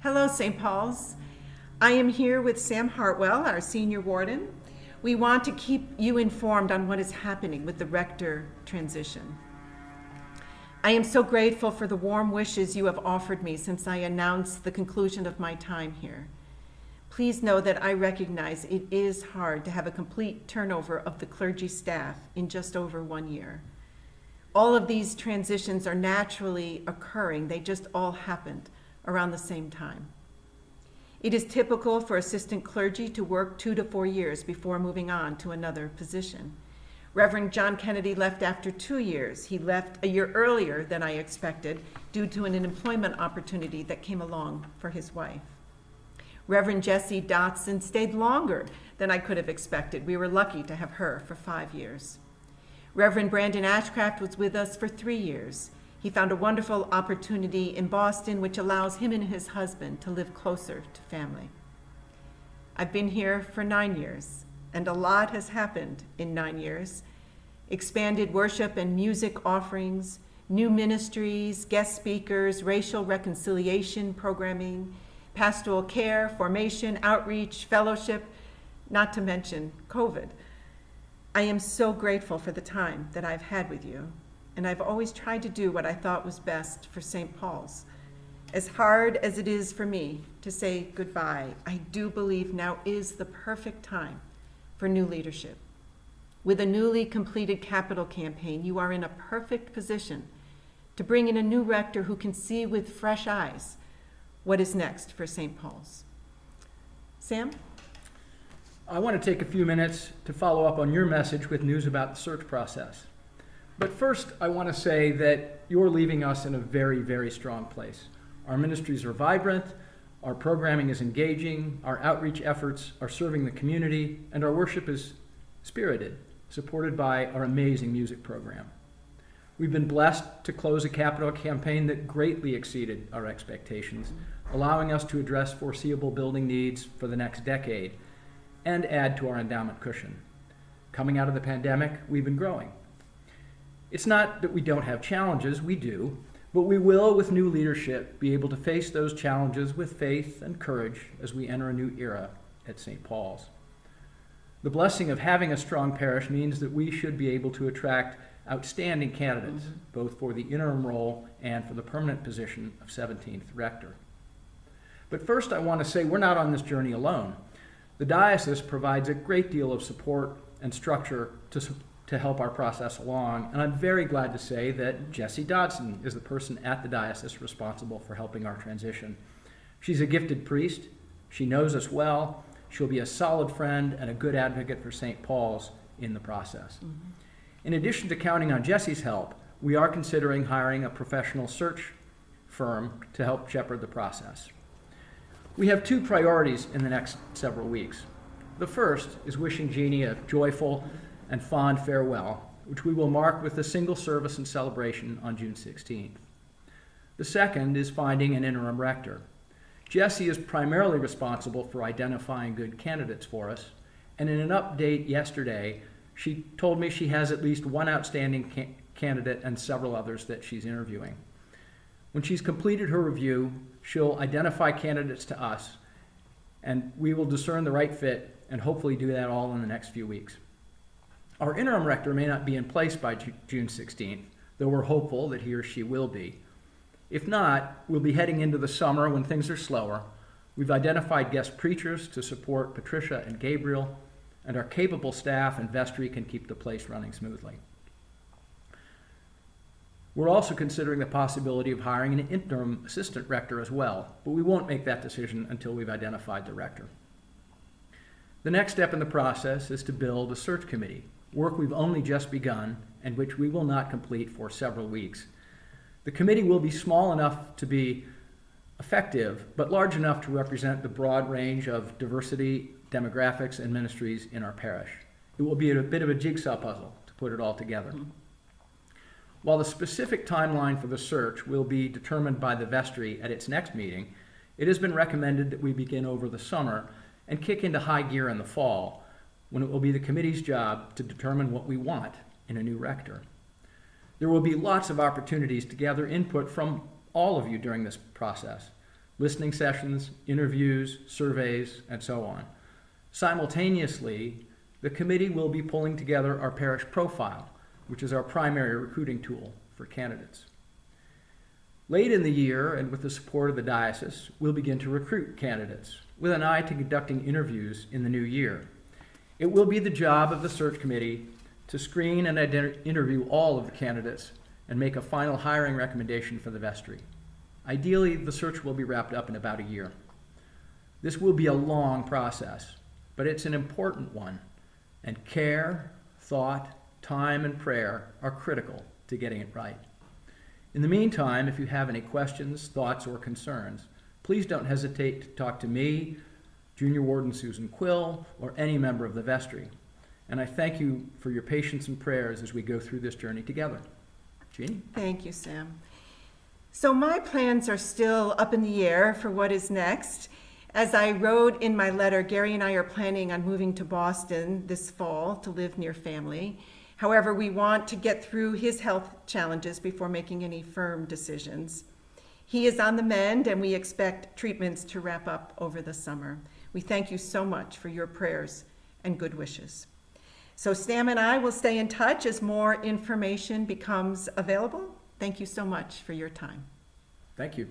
Hello, St. Paul's. I am here with Sam Hartwell, our senior warden. We want to keep you informed on what is happening with the rector transition. I am so grateful for the warm wishes you have offered me since I announced the conclusion of my time here. Please know that I recognize it is hard to have a complete turnover of the clergy staff in just over 1 year. All of these transitions are naturally occurring. They just all happened around the same time. It is typical for assistant clergy to work 2 to 4 years before moving on to another position. Reverend John Kennedy left after 2 years. He left a year earlier than I expected due to an employment opportunity that came along for his wife. Reverend Jessie Dotson stayed longer than I could have expected. We were lucky to have her for 5 years. Reverend Brandon Ashcraft was with us for 3 years. He found a wonderful opportunity in Boston, which allows him and his husband to live closer to family. I've been here for 9 years, and a lot has happened in 9 years. Expanded worship and music offerings, new ministries, guest speakers, racial reconciliation programming, pastoral care, formation, outreach, fellowship, not to mention COVID. I am so grateful for the time that I've had with you, and I've always tried to do what I thought was best for St. Paul's. As hard as it is for me to say goodbye, I do believe now is the perfect time for new leadership. With a newly completed capital campaign, you are in a perfect position to bring in a new rector who can see with fresh eyes what is next for St. Paul's. Sam? I want to take a few minutes to follow up on your message with news about the search process. But first, I want to say that you're leaving us in a very, very strong place. Our ministries are vibrant, our programming is engaging, our outreach efforts are serving the community, and our worship is spirited, supported by our amazing music program. We've been blessed to close a capital campaign that greatly exceeded our expectations, allowing us to address foreseeable building needs for the next decade and add to our endowment cushion. Coming out of the pandemic, we've been growing. It's not that we don't have challenges, we do, but we will, with new leadership, be able to face those challenges with faith and courage as we enter a new era at St. Paul's. The blessing of having a strong parish means that we should be able to attract outstanding candidates, both for the interim role and for the permanent position of 17th rector. But first, I want to say we're not on this journey alone. The diocese provides a great deal of support and structure to help our process along, and I'm very glad to say that Jessie Dodson is the person at the diocese responsible for helping our transition. She's a gifted priest, she knows us well, she'll be a solid friend and a good advocate for St. Paul's in the process. In addition to counting on Jessie's help, we are considering hiring a professional search firm to help shepherd the process. We have 2 priorities in the next several weeks. The first is wishing Jeannie a joyful and fond farewell, which we will mark with a single service and celebration on June 16th. The second is finding an interim rector. Jessie is primarily responsible for identifying good candidates for us, and in an update yesterday, she told me she has at least one outstanding candidate and several others that she's interviewing. When she's completed her review, she'll identify candidates to us, and we will discern the right fit and hopefully do that all in the next few weeks. Our interim rector may not be in place by June 16th, though we're hopeful that he or she will be. If not, we'll be heading into the summer when things are slower. We've identified guest preachers to support Patricia and Gabriel, and our capable staff and vestry can keep the place running smoothly. We're also considering the possibility of hiring an interim assistant rector as well, but we won't make that decision until we've identified the rector. The next step in the process is to build a search committee, work we've only just begun and which we will not complete for several weeks. The committee will be small enough to be effective, but large enough to represent the broad range of diversity, demographics, and ministries in our parish. It will be a bit of a jigsaw puzzle to put it all together. While the specific timeline for the search will be determined by the vestry at its next meeting, it has been recommended that we begin over the summer and kick into high gear in the fall, when it will be the committee's job to determine what we want in a new rector. There will be lots of opportunities to gather input from all of you during this process. listening sessions, interviews, surveys, and so on. Simultaneously, the committee will be pulling together our parish profile, which is our primary recruiting tool for candidates. Late in the year, and with the support of the diocese, we'll begin to recruit candidates, with an eye to conducting interviews in the new year. It will be the job of the search committee to screen and interview all of the candidates and make a final hiring recommendation for the vestry. Ideally, the search will be wrapped up in about a year. This will be a long process, but it's an important one, and care, thought, time, and prayer are critical to getting it right. In the meantime, if you have any questions, thoughts, or concerns, please don't hesitate to talk to me, Junior Warden Susan Quill, or any member of the vestry. And I thank you for your patience and prayers as we go through this journey together. Jeannie? Thank you, Sam. So my plans are still up in the air for what is next. As I wrote in my letter, Gary and I are planning on moving to Boston this fall to live near family. However, we want to get through his health challenges before making any firm decisions. He is on the mend, and we expect treatments to wrap up over the summer. We thank you so much for your prayers and good wishes. So Sam and I will stay in touch as more information becomes available. Thank you so much for your time. Thank you.